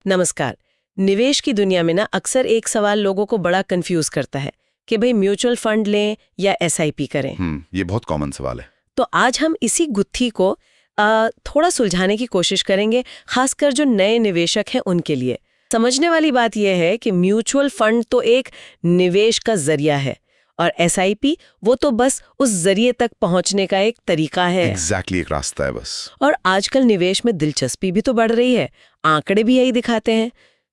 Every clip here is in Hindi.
नमस्कार। निवेश की दुनिया में ना अक्सर एक सवाल लोगों को बड़ा कंफ्यूज करता है कि भाई म्यूचुअल फंड लें या एसआईपी करें। ये बहुत कॉमन सवाल है। तो आज हम इसी गुत्थी को थोड़ा सुलझाने की कोशिश करेंगे, खासकर जो नए निवेशक हैं उनके लिए। समझने वाली बात यह है कि म्यूचुअल फंड तो एक निवेश का जरिया है और एसआईपी वो तो बस उस जरिए तक पहुंचने का एक तरीका है। एग्जैक्टली एक रास्ता है बस। और आजकल निवेश में दिलचस्पी भी तो बढ़ रही है। आंकड़े भी यही दिखाते हैं।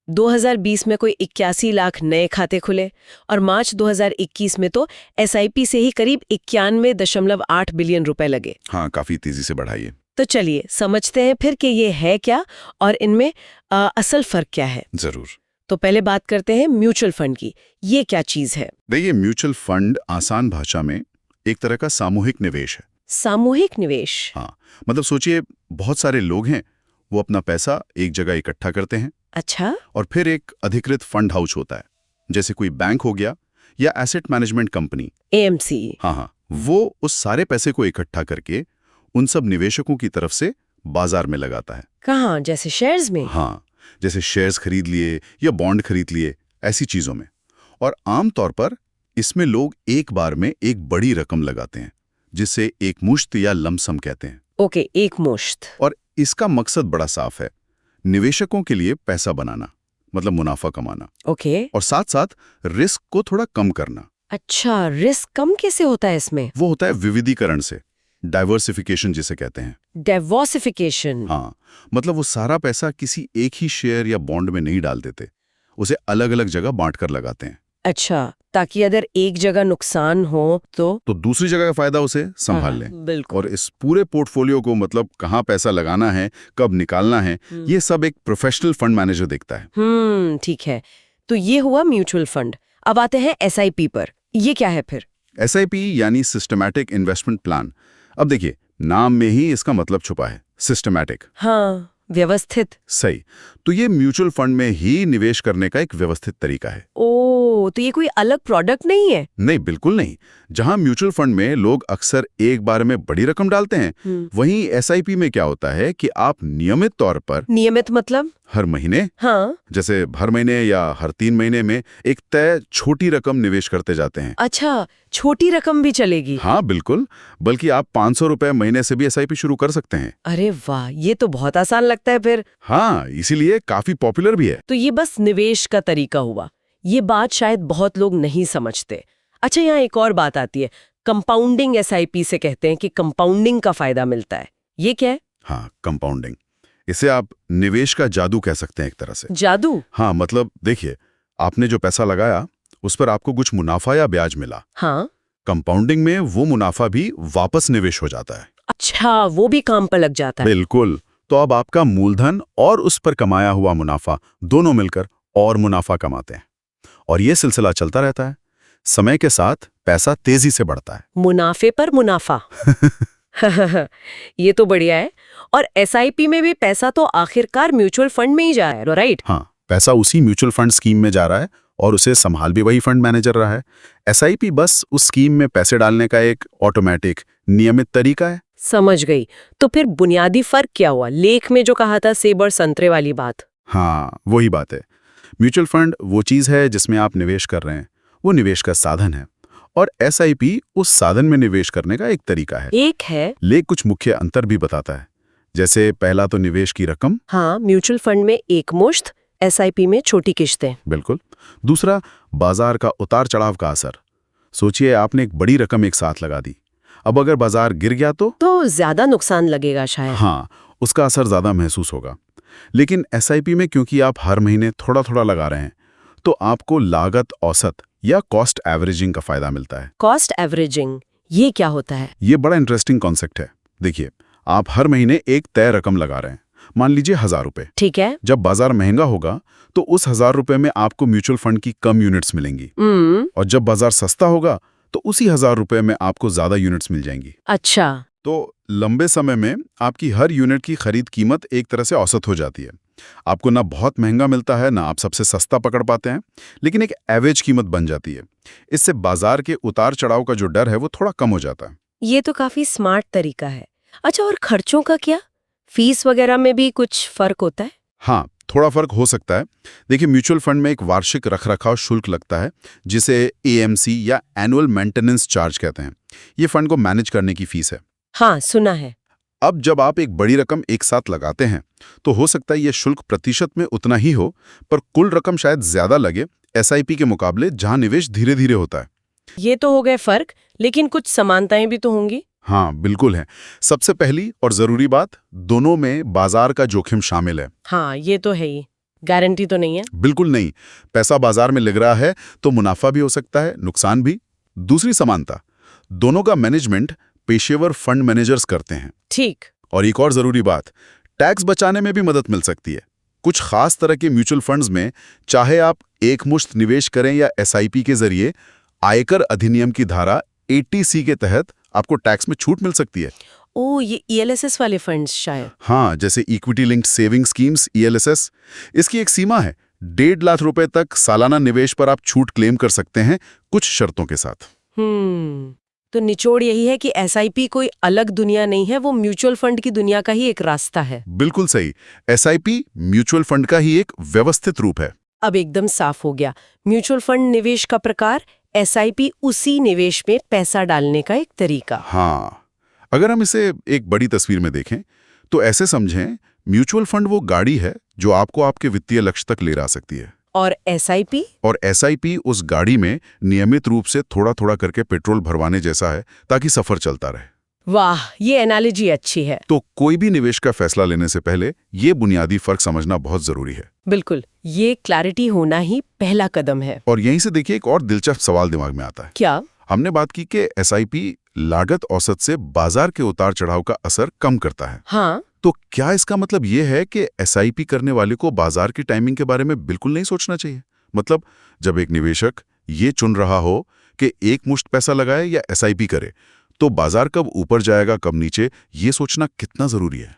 2020 में कोई 81 लाख नए खाते खुले और मार्च 2021 में तो एसआईपी से ही करीब 91.8 बिलियन रुपए लगे। हाँ, काफी तेजी से बढ़ाइए। तो चलिए समझते हैं फिर कि ये है क्या और इनमें असल फर्क क्या है। जरूर। तो पहले बात करते हैं म्यूचुअल फंड की। ये क्या चीज है? देखिए, म्यूचुअल फंड आसान भाषा में एक तरह का सामूहिक निवेश है। सामूहिक निवेश? हाँ, मतलब सोचिए, बहुत सारे लोग हैं, वो अपना पैसा एक जगह इकट्ठा करते हैं। अच्छा। और फिर एक अधिकृत फंड हाउस होता है, जैसे कोई बैंक हो गया या एसेट मैनेजमेंट कंपनी, एएमसी। हाँ, वो उस सारे पैसे को इकट्ठा करके उन सब निवेशकों की तरफ से बाजार में लगाता है। कहाँ? जैसे शेयर्स में? हाँ, जैसे शेयर्स खरीद लिए या बॉन्ड खरीद लिए, ऐसी चीजों में। और आमतौर पर इसमें लोग एक बार में एक बड़ी रकम लगाते हैं, जिसे एक मुश्त या लमसम कहते हैं। ओके, एक मुश्त। और इसका मकसद बड़ा साफ है, निवेशकों के लिए पैसा बनाना, मतलब मुनाफा कमाना। ओके। और साथ साथ रिस्क को थोड़ा कम करना। अच्छा, रिस्क कम कैसे होता है इसमें? वो होता है विविधीकरण से, डाइवर्सिफिकेशन जिसे कहते हैं। डाइवर्सिफिकेशन? हाँ, मतलब वो सारा पैसा किसी एक ही शेयर या बॉन्ड में नहीं डाल देते, उसे अलग अलग जगह बांट कर लगाते हैं। अच्छा, ताकि अगर एक जगह नुकसान हो तो दूसरी जगह का फायदा उसे संभाल लें। बिल्कुल। और इस पूरे पोर्टफोलियो को, मतलब कहाँ पैसा लगाना है, कब निकालना है, ये सब एक प्रोफेशनल फंड मैनेजर देखता है। ठीक है। तो ये हुआ म्यूचुअल फंड। अब आते हैं एसआईपी पर। ये क्या है फिर? एसआईपी यानी सिस्टमैटिक इन्वेस्टमेंट प्लान। अब देखिए, नाम में ही इसका मतलब छुपा है, सिस्टमैटिक। हाँ, व्यवस्थित। सही। तो ये म्यूचुअल फंड में ही निवेश करने का एक व्यवस्थित तरीका है। ओ, तो ये कोई अलग प्रोडक्ट नहीं है? नहीं, बिल्कुल नहीं। जहां म्यूचुअल फंड में लोग अक्सर एक बार में बड़ी रकम डालते हैं, वहीं एसआईपी में क्या होता है कि आप नियमित तौर पर, नियमित मतलब हर महीने, हाँ, जैसे हर महीने या हर 3 महीने में एक तय छोटी रकम निवेश करते जाते हैं। अच्छा, छोटी रकम भी चलेगी? हाँ बिल्कुल, बल्कि आप 500 रुपए महीने से भी एसआईपी शुरू कर सकते हैं। अरे वाह, ये तो बहुत आसान लगता है फिर। हाँ, इसीलिए काफी पॉपुलर भी है। तो ये बस निवेश का तरीका हुआ। ये बात शायद बहुत लोग नहीं समझते। अच्छा, यहाँ एक और बात आती है, कंपाउंडिंग एसआईपी से कहते हैं कि कंपाउंडिंग का फायदा मिलता है। ये क्या है? हाँ, कंपाउंडिंग, इसे आप निवेश का जादू कह सकते हैं एक तरह से। जादू? हाँ, मतलब देखिए, आपने जो पैसा लगाया उस पर आपको कुछ मुनाफा या ब्याज मिला। हाँ। कंपाउंडिंग में वो मुनाफा भी वापस निवेश हो जाता है। अच्छा, वो भी काम पर लग जाता है? बिल्कुल। तो अब आपका मूलधन और उस पर कमाया हुआ मुनाफा दोनों मिलकर और मुनाफा कमाते हैं, और ये सिलसिला चलता रहता है। समय के साथ पैसा तेजी से बढ़ता है। मुनाफे पर मुनाफा। ये तो बढ़िया है। और एसआईपी में भी पैसा तो आखिरकार म्यूचुअल फंड में ही जा रहा है, राइट? हाँ, पैसा उसी म्यूचुअल फंड स्कीम में जा रहा है और उसे संभाल भी वही फंड मैनेजर रहा है। एसआईपी बस उस स्कीम में पैसे डालने का एक ऑटोमेटिक नियमित तरीका है। समझ गई। तो फिर बुनियादी फर्क क्या हुआ? लेख में जो कहा था सेब और संतरे वाली बात। हाँ, वही बात है। म्यूचुअल फंड वो चीज है जिसमें आप निवेश कर रहे हैं, वो निवेश का साधन है, और एसआईपी उस साधन में निवेश करने का एक तरीका है। एक है। लेख कुछ मुख्य अंतर भी बताता है। जैसे पहला तो निवेश की रकम। हाँ, म्यूचुअल फंड में एक मुश्त, एसआईपी में छोटी किश्तें। बिल्कुल। दूसरा, बाजार का उतार चढ़ाव का असर। सोचिए, आपने एक बड़ी रकम एक साथ लगा दी, अब अगर बाजार गिर गया तो ज्यादा नुकसान लगेगा शायद। हाँ, उसका असर ज्यादा महसूस होगा। लेकिन एसआईपी में क्योंकि आप हर महीने थोड़ा थोड़ा लगा रहे हैं, तो आपको लागत औसत या कॉस्ट एवरेजिंग का फायदा मिलता है। कॉस्ट एवरेजिंग, ये क्या होता है? ये बड़ा इंटरेस्टिंग कॉन्सेप्ट है। देखिए, आप हर महीने एक तय रकम लगा रहे हैं, मान लीजिए 1000 रुपए। ठीक है। जब बाजार महंगा होगा तो उस 1000 रुपए में आपको म्यूचुअल फंड की कम यूनिट्स मिलेंगी, और जब बाजार सस्ता होगा तो उसी 1000 रुपए में आपको ज्यादा यूनिट्स मिल जाएंगी। अच्छा। तो लंबे समय में आपकी हर यूनिट की खरीद कीमत एक तरह से औसत हो जाती है। आपको ना बहुत महंगा मिलता है, ना आप सबसे सस्ता पकड़ पाते हैं, लेकिन एक एवरेज कीमत बन जाती है। इससे बाजार के उतार चढ़ाव का जो डर है वो थोड़ा कम हो जाता है। ये तो काफी स्मार्ट तरीका है। अच्छा, और खर्चों का क्या? फीस वगैरह में भी कुछ फर्क होता है? हाँ, थोड़ा फर्क हो सकता है। देखिए, म्यूचुअल फंड में एक वार्षिक रखरखाव शुल्क लगता है, जिसे एएमसी या एनुअल मेंटेनेंस चार्ज कहते हैं। ये फंड को मैनेज करने की फीस है। हाँ, सुना है। अब जब आप एक बड़ी रकम एक साथ लगाते हैं तो हो सकता है ये शुल्क प्रतिशत में उतना ही हो, पर कुल रकम शायद ज्यादा लगे एसआईपी के मुकाबले, जहां निवेश धीरे धीरे होता है। ये तो हो गए फर्क, लेकिन कुछ समानताएं भी तो होंगी। हाँ, बिल्कुल है। सबसे पहली और जरूरी बात, दोनों में बाजार का जोखिम शामिल है। हाँ, ये तो है ही। गारंटी तो नहीं है। बिल्कुल नहीं। पैसा बाजार में लग रहा है तो मुनाफा भी हो सकता है, नुकसान भी। दूसरी समानता, दोनों का मैनेजमेंट पेशेवर फंड मैनेजर्स करते हैं। ठीक। और एक और जरूरी बात, टैक्स बचाने में भी मदद मिल सकती है। कुछ खास तरह के म्यूचुअल फंड्स में चाहे आप एकमुश्त निवेश करें या एसआईपी के जरिए, आयकर अधिनियम की धारा 80C के तहत आपको टैक्स में छूट मिल सकती है। ओ, ये ईएलएसएस वाले फंड्स शायद। हाँ, जैसे equity linked saving schemes, ELSS. इसकी एक सीमा है, 1.5 लाख रुपए तक सालाना निवेश पर आप छूट क्लेम कर सकते हैं, कुछ शर्तों के साथ। तो निचोड़ यही है कि एसआईपी कोई अलग दुनिया नहीं है, वो म्यूचुअल फंड की दुनिया का ही एक रास्ता है। बिल्कुल सही। एसआईपी म्यूचुअल फंड का ही एक व्यवस्थित रूप है। अब एकदम साफ हो गया। म्यूचुअल फंड निवेश का प्रकार, एसआईपी उसी निवेश में पैसा डालने का एक तरीका। हाँ, अगर हम इसे एक बड़ी तस्वीर में देखें तो ऐसे समझें, म्यूचुअल फंड वो गाड़ी है जो आपको आपके वित्तीय लक्ष्य तक ले जा सकती है। और एसआईपी? और एसआईपी उस गाड़ी में नियमित रूप से थोड़ा थोड़ा करके पेट्रोल भरवाने जैसा है, ताकि सफर चलता रहे। वाह, ये एनालॉजी अच्छी है। तो कोई भी निवेश का फैसला लेने से पहले ये बुनियादी फर्क समझना बहुत जरूरी है। बिल्कुल, ये क्लैरिटी होना ही पहला कदम है। और यहीं से देखिए, एक और दिलचस्प सवाल दिमाग में आता है। क्या? हमने बात की कि एसआईपी लागत औसत से बाजार के उतार चढ़ाव का असर कम करता है। हाँ। तो क्या इसका मतलब ये है कि एसआईपी करने वाले को बाजार की टाइमिंग के बारे में बिल्कुल नहीं सोचना चाहिए? मतलब जब एक निवेशक ये चुन रहा हो कि एक मुश्त पैसा लगाए या एसआईपी करे, तो बाजार कब ऊपर जाएगा कब नीचे, ये सोचना कितना जरूरी है?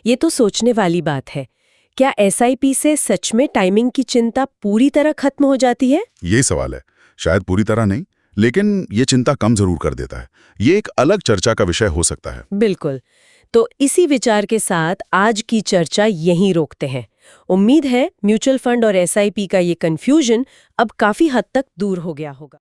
ये तो सोचने वाली बात है। क्या एसआईपी से सच में टाइमिंग की चिंता पूरी तरह खत्म हो जाती है? यही सवाल है। शायद पूरी तरह नहीं, लेकिन ये चिंता कम जरूर कर देता है। ये एक अलग चर्चा का विषय हो सकता है। बिल्कुल। तो इसी विचार के साथ आज की चर्चा यहीं रोकते हैं। उम्मीद है म्यूचुअल फंड और एसआईपी का ये कंफ्यूजन अब काफी हद तक दूर हो गया होगा।